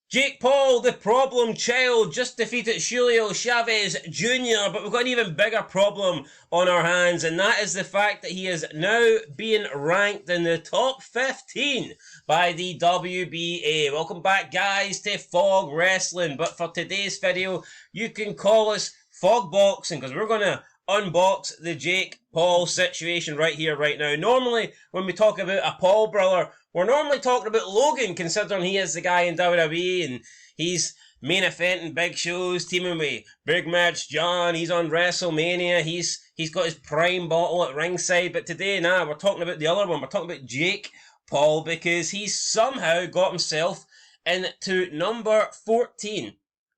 Jake Paul, the problem child, just defeated Julio Chavez Jr., but we've got an even bigger problem on our hands, and that is the fact that he is now being ranked in the top 15 by the WBA. Welcome back, guys, to Fog Wrestling, but for today's video, you can call us Fog Boxing, because we're going to unbox the Jake Paul situation right here, right now. Normally, when we talk about a Paul brother, we're normally talking about Logan, considering he is the guy in WWE and he's main eventing big shows, teaming with Big Match John. He's on WrestleMania. He's got his prime bottle at ringside. But today, we're talking about the other one. We're talking about Jake Paul, because he's somehow got himself into number 14.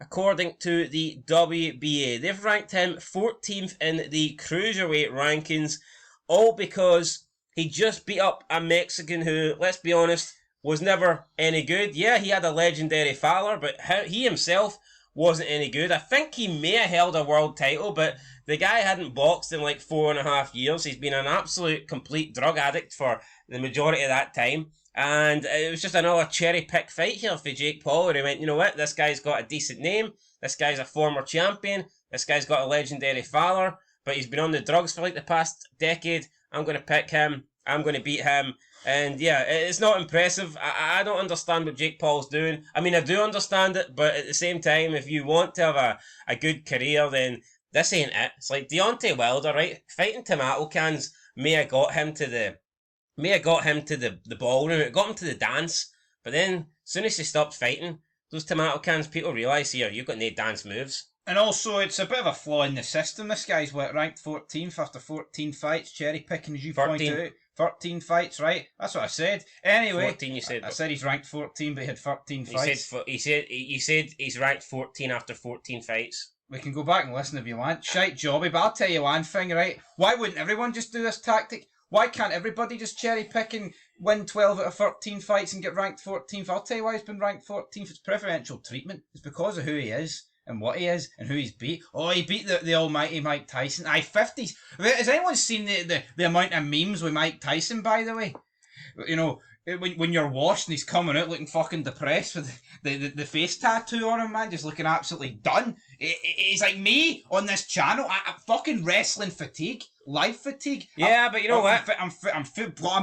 According to the WBA, they've ranked him 14th in the cruiserweight rankings, all because he just beat up a Mexican who, let's be honest, was never any good. Yeah, he had a legendary father, but he himself wasn't any good. I think he may have held a world title, but the guy hadn't boxed in like 4.5 years. He's been an absolute complete drug addict for the majority of that time. And it was just another cherry-pick fight here for Jake Paul, where he went, you know what, this guy's got a decent name, this guy's a former champion, this guy's got a legendary father, but he's been on the drugs for like the past decade. I'm going to pick him, I'm going to beat him, and yeah, it's not impressive. I don't understand what Jake Paul's doing. I mean, I do understand it, but at the same time, if you want to have a good career, then this ain't it. It's like Deontay Wilder, right? Fighting tomato cans may have got him to the ballroom, it got him to the dance, but then as soon as he stopped fighting those tomato cans, people realise, here, you've got no dance moves. And also, it's a bit of a flaw in the system. This guy's ranked 14th after 14 fights, cherry picking, as you pointed out. 13 fights, right? That's what I said. Anyway, 14, you said. I said he's ranked 14, but he had 13 fights. You said he's ranked 14 after 14 fights. We can go back and listen if you want. Shite jobby, but I'll tell you one thing, right? Why wouldn't everyone just do this tactic? Why can't everybody just cherry pick and win 12 out of 13 fights and get ranked 14th? I'll tell you why he's been ranked 14th. It's preferential treatment. It's because of who he is and what he is and who he's beat. Oh, he beat the almighty Mike Tyson. Aye, 50s. Has anyone seen the amount of memes with Mike Tyson, by the way? You know, when you're washed and he's coming out looking fucking depressed with the face tattoo on him, man, just looking absolutely done. He's like me on this channel. I'm fucking wrestling fatigue. Life fatigue. Yeah, but you know what? I'm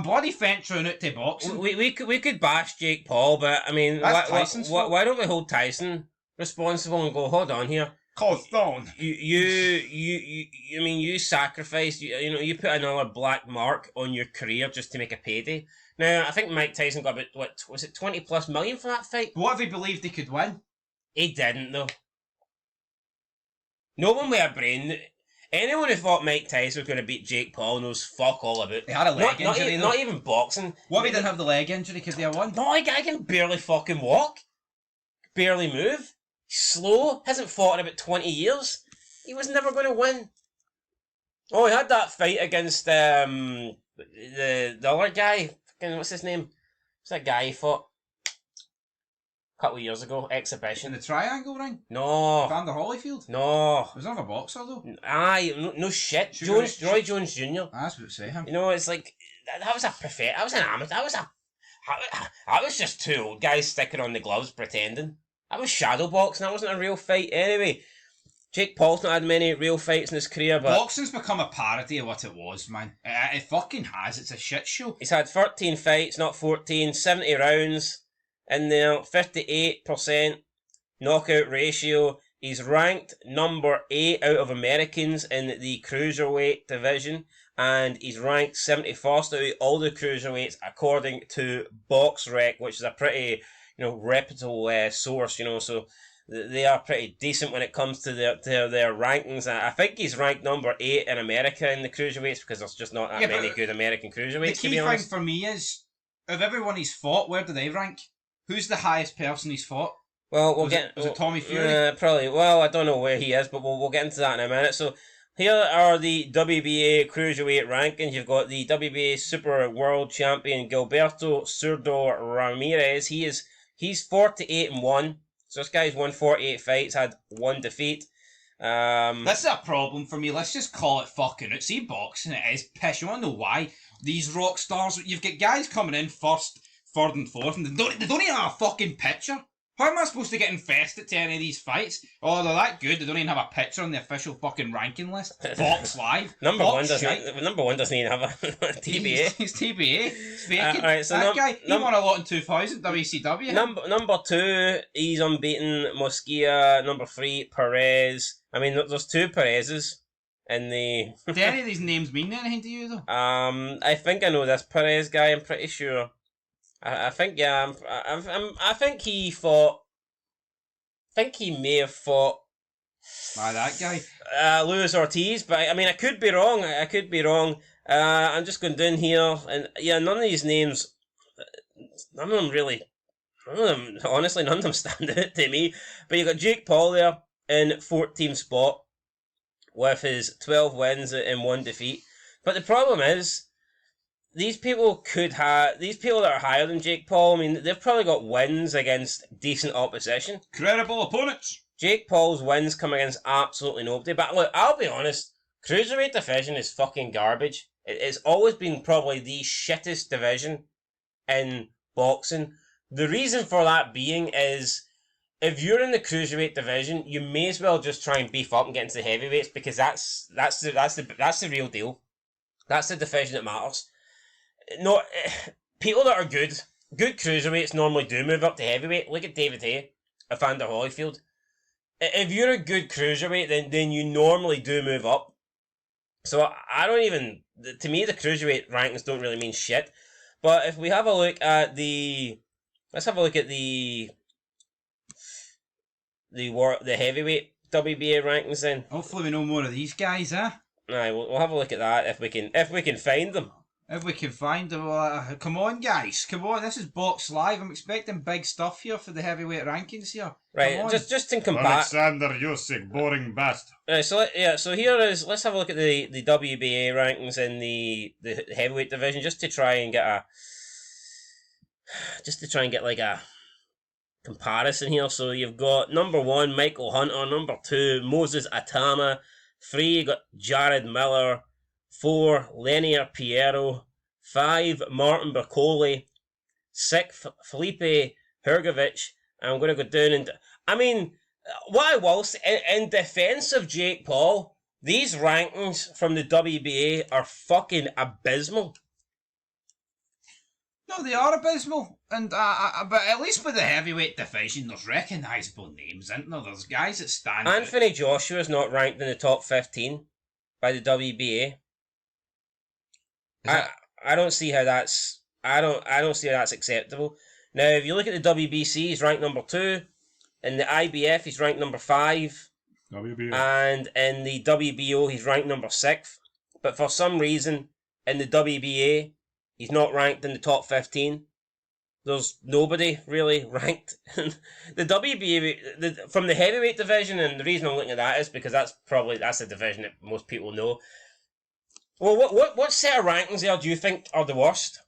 bloody venturing out to boxing. We could bash Jake Paul, but I mean, why don't we hold Tyson responsible and go, hold on here. Hold on. You sacrificed. You put another black mark on your career just to make a payday. Now, I think Mike Tyson got about, what was it, 20 plus million for that fight? What if he believed he could win? He didn't, though. No one with a brain. Anyone who thought Mike Tyson was going to beat Jake Paul knows fuck all about it. He had a leg injury, not even boxing. What if he didn't have the leg injury? Could he have won? No, I can barely fucking walk. Barely move. He's slow. Hasn't fought in about 20 years. He was never going to win. Oh, he had that fight against the other guy. What's his name? What's that guy he fought a couple of years ago? Exhibition. In the triangle ring? No. Vander Holyfield? No. He was another boxer though. Aye, no shit. Roy Jones Jr. That's what say him. You know, it's like that was an amateur. That was just two old guys sticking on the gloves pretending. That was shadow boxing. That wasn't a real fight. Anyway, Jake Paul's not had many real fights in his career, but boxing's become a parody of what it was, man. It fucking has. It's a shit show. He's had 13 fights, not 14, 70 rounds in there, 58% knockout ratio. He's ranked number 8 out of Americans in the cruiserweight division, and he's ranked 71st out of all the cruiserweights according to BoxRec, which is a pretty reputable source. So they are pretty decent when it comes to their rankings. I think he's ranked number 8 in America in the cruiserweights because there's just not that many good American cruiserweights. The key thing for me is, of everyone he's fought, where do they rank? Who's the highest person he's fought? Well, was it Tommy Fury? Probably. Well, I don't know where he is, but we'll get into that in a minute. So here are the WBA cruiserweight rankings. You've got the WBA Super World Champion Gilberto Zurdo Ramirez. He's 48-1. So this guy's won 48 fights, had 1 defeat. This is a problem for me. Let's just call it fucking out. See, boxing, it is piss. You want to know why? These rock stars, you've got guys coming in first, third and fourth, and they don't even have a fucking picture. How am I supposed to get invested to any of these fights? Oh, they're that good. They don't even have a picture on the official fucking ranking list. Box Live. Number Box one shite. doesn't even have a TBA. He's TBA. He's faking. Alright, so that guy, he won a lot in 2000 WCW. Number 2, he's unbeaten. Mosquia. Number 3, Perez. I mean, there's 2 Perez's in the. Do any of these names mean anything to you though? I think I know this Perez guy. I'm pretty sure. I think yeah. I think he fought. I think he may have fought. That guy. Luis Ortiz, but I mean, I could be wrong. I'm just going down here, and yeah, none of these names, none of them really, honestly, none of them stand out to me. But you got Jake Paul there in 14th spot with his 12 wins and 1 defeat. But the problem is, these people that are higher than Jake Paul, I mean, they've probably got wins against decent opposition. Credible opponents. Jake Paul's wins come against absolutely nobody. But look, I'll be honest, Cruiserweight division is fucking garbage. It's always been probably the shittest division in boxing. The reason for that being is, if you're in the Cruiserweight division, you may as well just try and beef up and get into the heavyweights, because that's the real deal. That's the division that matters. No, people that are good cruiserweights normally do move up to heavyweight. Look at David Hay, Evander Holyfield. If you're a good cruiserweight, then you normally do move up. So I don't even. To me, the cruiserweight rankings don't really mean shit. But if we have a look at let's have a look at the heavyweight WBA rankings then. Hopefully we know more of these guys, huh? Aye, we'll have a look at that if we can find them. If we can find them, come on, guys, come on. This is Box Live. I'm expecting big stuff here for the heavyweight rankings here. Right, just in comparison. Alexander Usyk, boring bastard. So here is. Let's have a look at the WBA rankings in the heavyweight division, just to try and get like a comparison here. So you've got number 1 Michael Hunter, number 2 Moses Atama, 3 you got Jared Miller, 4 Lenier Piero, 5 Martin Bercoli, 6 Felipe Hergovich. I'm going to go down and... I mean, what I will say, in defense of Jake Paul, these rankings from the WBA are fucking abysmal. No, they are abysmal, and but at least with the heavyweight division, there's recognisable names, isn't there? There's guys that stand Anthony Joshua's not ranked in the top 15 by the WBA. I don't see how that's acceptable. Now, if you look at the WBC, he's ranked number 2. In the IBF, he's ranked number 5. WBA. And in the WBO, he's ranked number 6. But for some reason, in the WBA, he's not ranked in the top 15. There's nobody really ranked. The WBA, from the heavyweight division, and the reason I'm looking at that is because that's the division that most people know. Well, what set of rankings there do you think are the worst?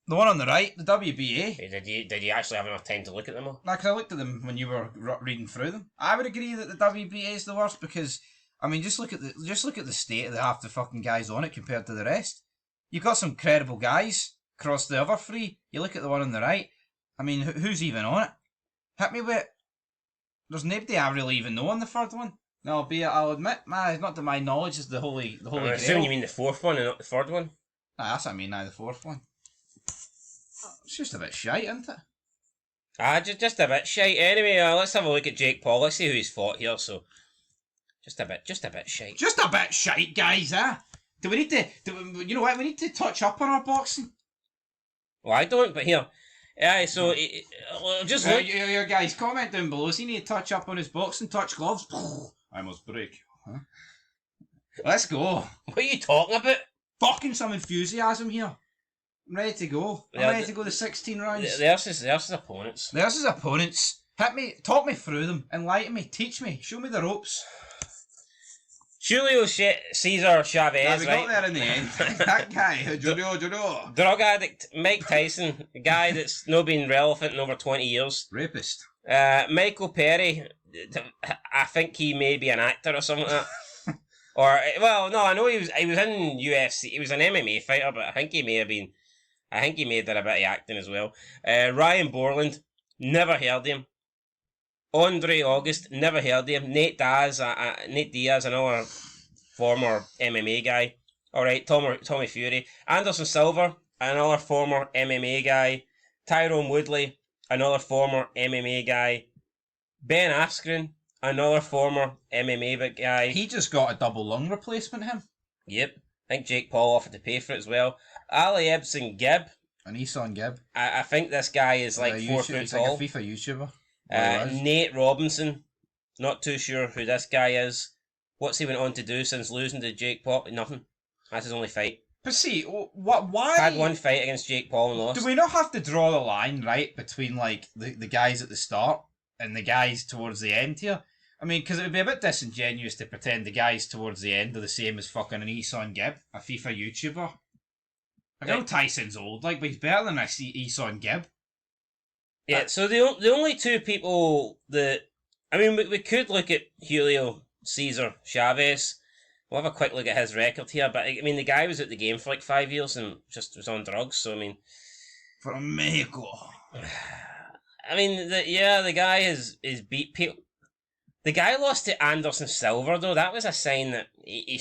The one on the right, the WBA. Did you actually have enough time to look at them all? Like, I looked at them when you were reading through them. I would agree that the WBA is the worst because, I mean, just look at the state of the half the fucking guys on it compared to the rest. You've got some credible guys across the other 3. You look at the one on the right. I mean, who's even on it? Hit me with it. There's nobody I really even know on the 3rd one. No, albeit I'll admit, not to my knowledge, is the holy grail. I assume you mean the 4th one and not the 3rd one? Nah, that's what I mean, the 4th one. It's just a bit shite, isn't it? Just a bit shite. Anyway, let's have a look at Jake Paul. Let's see who he's fought here. So, just a bit shite. Just a bit shite, guys, huh? Do we need to? You know what? We need to touch up on our boxing. Well, I don't, but here. Yeah, so just look. Your guys, comment down below. Does he need to touch up on his boxing? Touch gloves. I must break you. Huh? Let's go. What are you talking about? Fucking some enthusiasm here. I'm ready to go. I'm ready to go the 16 rounds. There's his opponents. There's his opponents. Hit me, talk me through them, enlighten me, teach me, show me the ropes. Julio Cesar Chavez, we right? got there in the end. That guy, Julio. Drug addict Mike Tyson, a guy that's not been relevant in over 20 years. Rapist. Michael Perry, I think he may be an actor or something like that. Or, well, no, I know he was in UFC. He was an MMA fighter, but I think he may have done a bit of acting as well. Ryan Borland, never heard of him. Andre August, never heard of him. Nate Diaz, another former MMA guy. Alright, Tommy Fury. Anderson Silva, another former MMA guy. Tyrone Woodley, another former MMA guy. Ben Askren, another former MMA guy. He just got a double lung replacement, him. Yep. I think Jake Paul offered to pay for it as well. Ali Ebsen Gibb. And Eson Gibb. I think this guy is like 4 foot He's tall. like a FIFA YouTuber. Nate Robinson. Not too sure who this guy is. What's he went on to do since losing to Jake Paul? Nothing. That's his only fight. But see, why... Had one fight against Jake Paul and lost. Do we not have to draw the line, right, between, like, the guys at the start and the guys towards the end here? I mean, because it would be a bit disingenuous to pretend the guys towards the end are the same as fucking an Eson Gibb, a FIFA YouTuber. I know Tyson's old, like, but he's better than Eson Gibb. Yeah, so the only two people that... I mean, we could look at Julio Cesar Chavez. We'll have a quick look at his record here, but I mean, the guy was at the game for like 5 years and just was on drugs, so I mean... From Mexico. I mean, the guy is beat people... The guy lost to Anderson Silva, though. That was a sign that he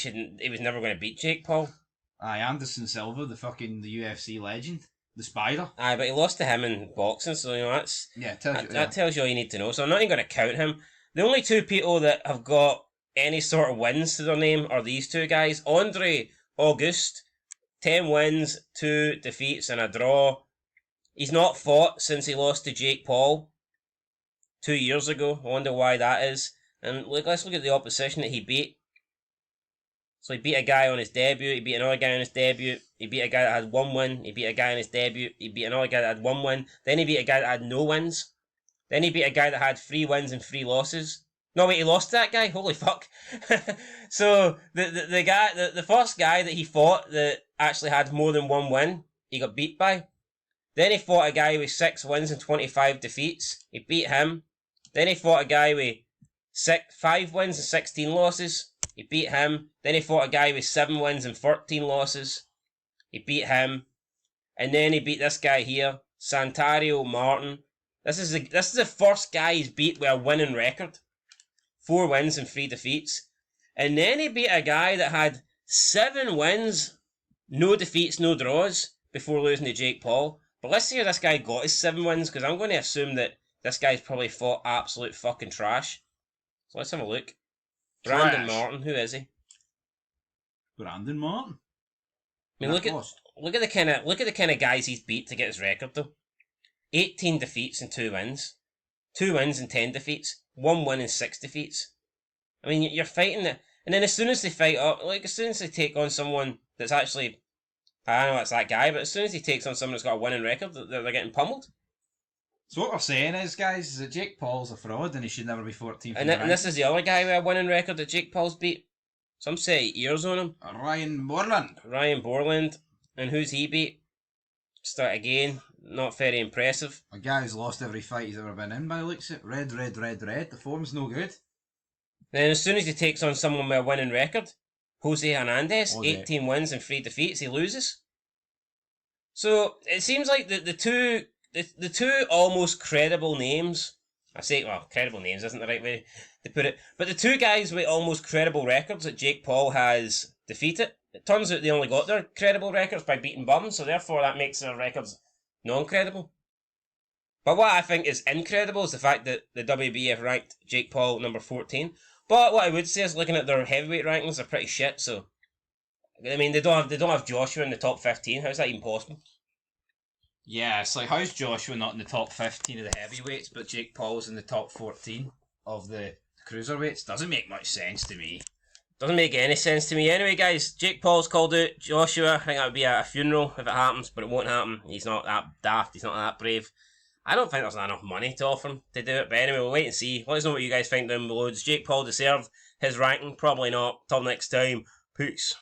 was never going to beat Jake Paul. Aye, Anderson Silva, the UFC legend. The Spider. Aye, but he lost to him in boxing, so you know that's... Yeah, that tells you all you need to know, so I'm not even going to count him. The only two people that have got any sort of wins to their name are these two guys. Andre August, 10 wins, 2 defeats and a draw. He's not fought since he lost to Jake Paul 2 years ago. I wonder why that is. And let's look at the opposition that he beat. So he beat a guy on his debut, he beat another guy on his debut, he beat a guy that had 1 win, he beat a guy on his debut, he beat another guy that had 1 win, then he beat a guy that had no wins, then he beat a guy that had 3 wins and 3 losses. No wait, he lost to that guy? Holy fuck. So the first guy that he fought that actually had more than 1 win, he got beat by. Then he fought a guy with 6 wins and 25 defeats, he beat him. Then he fought a guy with 5 wins and 16 losses, he beat him. Then he fought a guy with 7 wins and 13 losses. He beat him. And then he beat this guy here, Santario Martin. This is the first guy he's beat with a winning record. 4 wins and 3 defeats. And then he beat a guy that had 7 wins, no defeats, no draws, before losing to Jake Paul. But let's see how this guy got his 7 wins, because I'm going to assume that this guy's probably fought absolute fucking trash. So let's have a look. Brandon Martin, who is he? Brandon Martin. I mean, look at the kind of guys he's beat to get his record though. 18 defeats and 2 wins, 2 wins and 10 defeats, 1 win and 6 defeats. I mean, you're fighting it, and then as soon as they fight up, like as soon as they take on someone that's actually, I don't know it's that guy, but as soon as he takes on someone that's got a winning record, they're getting pummeled. So what we're saying is, guys, is that Jake Paul's a fraud and he should never be 14th. And this is the other guy with a winning record that Jake Paul's beat. Some say 8 years on him. Ryan Borland. And who's he beat? Start again. Not very impressive. A guy who's lost every fight he's ever been in by the looks of it. Red. The form's no good. Then as soon as he takes on someone with a winning record, Jose Hernandez, 18 wins and 3 defeats, he loses. So it seems like the two almost credible names, I say, well, credible names isn't the right way to put it, but the 2 guys with almost credible records that Jake Paul has defeated, it turns out they only got their credible records by beating bums, so therefore that makes their records non-credible. But what I think is incredible is the fact that the WBF ranked Jake Paul number 14. But what I would say is, looking at their heavyweight rankings, they're pretty shit, so I mean, they don't have Joshua in the top 15. How's that even possible? Yeah, it's like, how's Joshua not in the top 15 of the heavyweights, but Jake Paul's in the top 14 of the cruiserweights? Doesn't make much sense to me. Doesn't make any sense to me. Anyway, guys, Jake Paul's called out Joshua. I think that would be a funeral if it happens, but it won't happen. He's not that daft. He's not that brave. I don't think there's not enough money to offer him to do it, but anyway, we'll wait and see. Let us know what you guys think down below. Does Jake Paul deserve his ranking? Probably not. Till next time, peace.